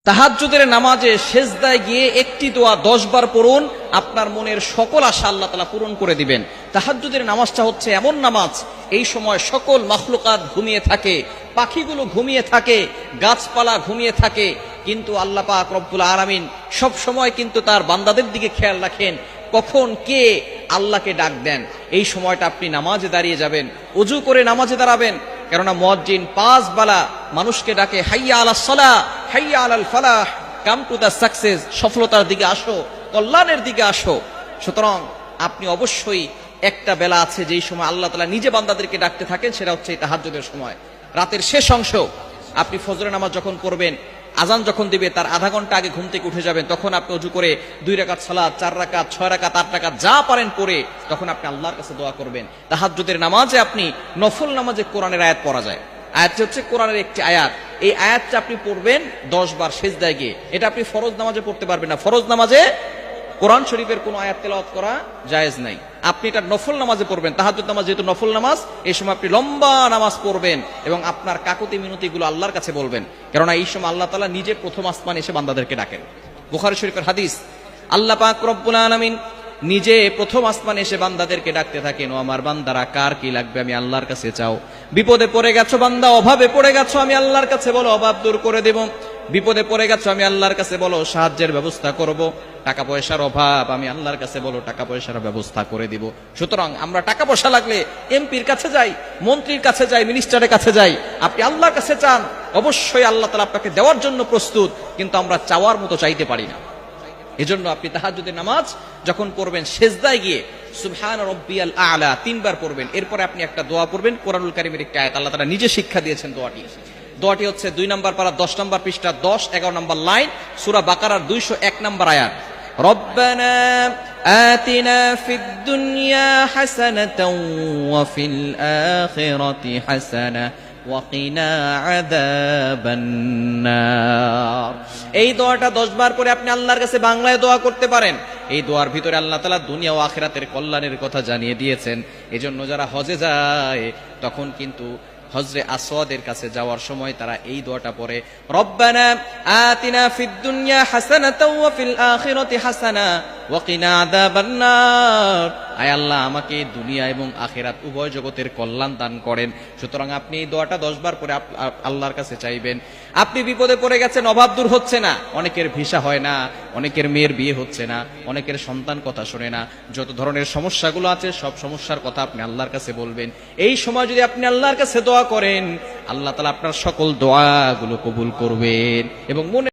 তাহাজ্জুদের নামাজে সেজদায় গিয়ে একটি দোয়া 10 বার পড়ুন, আপনার মনের সকল আশা আল্লাহ তাআলা পূরণ করে দিবেন। তাহাজ্জুদের নামাজটা হচ্ছে এমন নামাজ, এই সময় সকল মাখলুকাত ঘুমিয়ে থাকে, পাখিগুলো ঘুমিয়ে থাকে, গাছপালা ঘুমিয়ে থাকে, কিন্তু আল্লাহ পাক রব্বুল আলামিন সব সময় কিন্তু তার বান্দাদের দিকে খেয়াল রাখেন, কখন কে আল্লাহকে ডাক দেন। এই সময়টা আপনি নামাজে দাঁড়িয়ে যাবেন, ওযু করে নামাজে দাঁড়াবেন, কেননা মুয়াজ্জিন 5 বেলা মানুষকে ডাকে, হাইয়া আলাস সালাহ, হাইয়া আলাল ফালাহ, কাম টু দ্য সাকসেস, সফলতার দিকে আসো, কল্যাণের দিকে আসো। সুতরাং আপনি অবশ্যই একটা বেলা আছে যেই সময় আল্লাহ তাআলা নিজে বান্দাদেরকে ডাকতে থাকেন, সেটা হচ্ছে তাহাজ্জুদের সময়, রাতের শেষ অংশ। আপনি ফজরের নামাজ যখন পড়বেন, আজান যখন দিবে তার আধা ঘন্টা আগে ঘুম থেকে উঠে যাবেন, তখন আপনি ওযু করে 2 রাকাত সালাত, 4 রাকাত, 6 রাকাত, 8 রাকাত যা পারেন পড়ে তখন আপনি আল্লাহর কাছে দোয়া করবেন। তাহাজ্জুদের নামাজে আপনি নফল নামাজে কোরআনের আয়াত পড়া যায়, আয়াতটি হচ্ছে কোরআনের একটি আয়াত, এই আয়াতটা আপনি পড়বেন 10 বার সিজদায় গিয়ে। এটা আপনি ফরজ নামাজে পড়তে পারবেন না, ফরজ নামাজে কোরআন শরীফের কোন আয়াত তেলাওয়াত করা জায়েজ নাই। আপনি এটা নফল নামাজে পড়বেন, তাহাজ্জুদ নামাজ যেহেতু নফল নামাজ, এই সময় আপনি লম্বা নামাজ পড়বেন এবং আপনার কাকুতি মিনতিগুলো আল্লাহর কাছে বলবেন, কেননা এই সময় আল্লাহ তাআলা নিজে প্রথম আসমানে এসে বান্দাদেরকে ডাকেন। বুখারী শরীফের হাদিস, আল্লাহ পাক রব্বুল আলামিন নিজে প্রথম আসমানে এসে বান্দাদেরকে ডাকতে থাকেন, ও আমার বান্দারা কার কি লাগবে আমি আল্লাহর কাছে চাও। বিপদে পড়ে গেছো বান্দা, অভাবে পড়ে গেছো, আমি আল্লাহর কাছে বলো, অভাব দূর করে দেব। বিপদে পড়ে গেছো, আমি আল্লাহর কাছে বলো, সাহায্যের ব্যবস্থা করব। টাকা পয়সার অভাব, আমি আল্লাহর কাছে বলো, টাকা পয়সার ব্যবস্থা করে দিব। সুতরাং আমরা টাকা পয়সা লাগলে এমপির কাছে যাই, মন্ত্রীর কাছে যাই, মিনিস্টারের কাছে যাই। আপনি আল্লাহর কাছে চান, অবশ্যই আল্লাহ তাআলা আপনাকে দেওয়ার জন্য প্রস্তুত, কিন্তু আমরা চাওয়ার মতো চাইতে পারি না। এজন্য আপনি তাহাজ্জুদের নামাজ যখন পড়বেন, সেজদায় গিয়ে সুবহান রাব্বিয়াল আ'লা 3 বার পড়বেন। এরপরে আপনি একটা দোয়া পড়বেন, কোরআনুল কারীমের একটা আয়াত, আল্লাহ তাআলা নিজে শিক্ষা দিয়েছেন দোয়াটি। দোয়াটি হচ্ছে 2 নম্বর পারা 10 নম্বর পৃষ্ঠা 10-11 নম্বর লাইন, সূরা বাকারার 201 নম্বর আয়াত। রব্বানা আতিনা ফিদ দুনিয়া হাসানাতাও ওয়া ফিল আখিরাতি হাসানা ওয়া কিনা আযাবান নার। এই দোয়াটা 10 বার করে আপনি আল্লাহর কাছে বাংলায় দোয়া করতে পারেন। এই দোয়ার ভিতরে আল্লাহ তাআলা দুনিয়া ও আখিরাতের কল্যাণের কথা জানিয়ে দিয়েছেন। এজন্য যারা হজে যায় তখন কিন্তু হজরে আসওয়াদের কাছে যাওয়ার সময় তারা এই দোয়াটা পড়ে, রব্বানা আতিনা ফিদ দুনিয়া হাসানাতাও ওয়া ফিল আখিরাতি হাসানা ওয়া কিনা আযাবান নার। আয় আল্লাহ, আমাকে দুনিয়া এবং আখিরাত উভয় জগতের কল্যাণ দান করেন। সুতরাং আপনি এই দোয়াটা 10 বার পরে আল্লাহর কাছে চাইবেন। আপনি বিপদে পড়ে গেছেন, অভাব দূর হচ্ছে না, অনেকের ভিসা হয় না, অনেকের মেয়ের বিয়ে হচ্ছে না, অনেকের সন্তান কথা শোনে না, যত ধরনের সমস্যাগুলো আছে সব সমস্যার কথা আপনি আল্লাহর কাছে বলবেন। এই সময় যদি আপনি আল্লাহর কাছে দোয়া করেন, আল্লাহ তাআলা আপনার সকল দোয়াগুলো কবুল করবেন এবং মনে